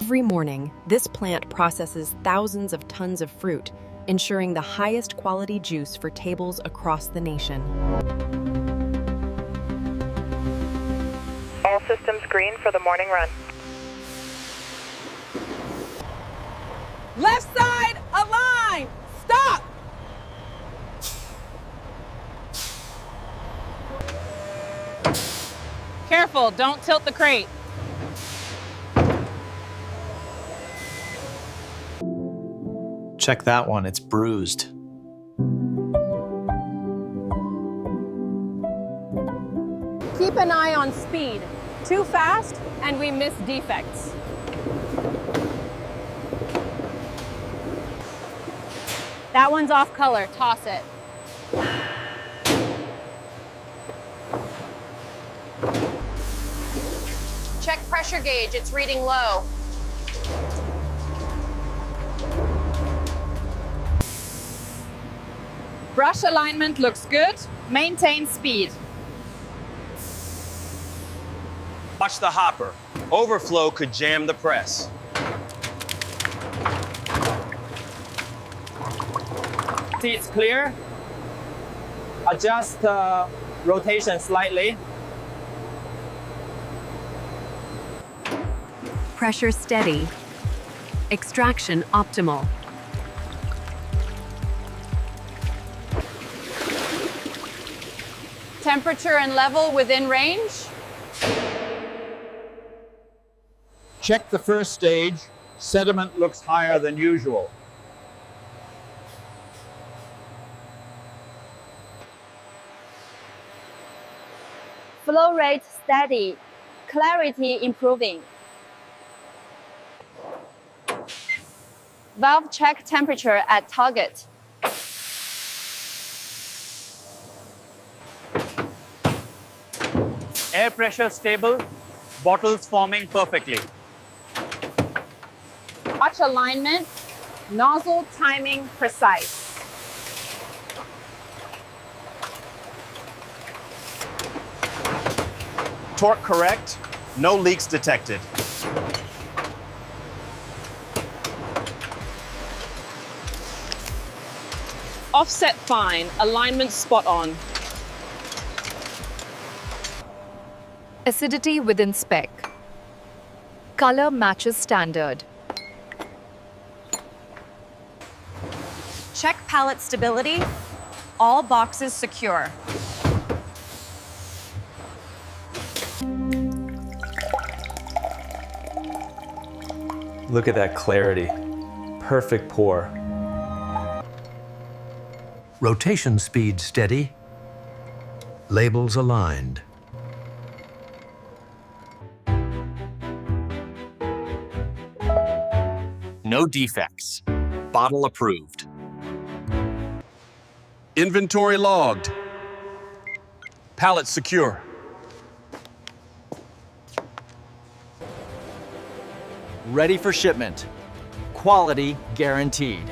Every morning, this plant processes thousands of tons of fruit, ensuring the highest quality juice for tables across the nation. All systems green for the morning run. Left side, align! Stop! Careful, don't tilt the crate. Check that one, it's bruised. Keep an eye on speed. Too fast, and we miss defects. That one's off color, toss it. Check pressure gauge, it's reading low. Brush alignment looks good. Maintain speed. Watch the hopper. Overflow could jam the press. See it's clear. Adjust rotation slightly. Pressure steady. Extraction optimal. Temperature and level within range. Check the first stage. Sediment looks higher than usual. Flow rate steady. Clarity improving. Valve check temperature at target. Air pressure stable, bottles forming perfectly. Watch alignment. Nozzle timing precise. Torque correct, no leaks detected. Offset fine, alignment spot on. Acidity within spec. Color matches standard. Check pallet stability. All boxes secure. Look at that clarity. Perfect pour. Rotation speed steady. Labels aligned. No defects. Bottle approved. Inventory logged. Pallet secure. Ready for shipment. Quality guaranteed.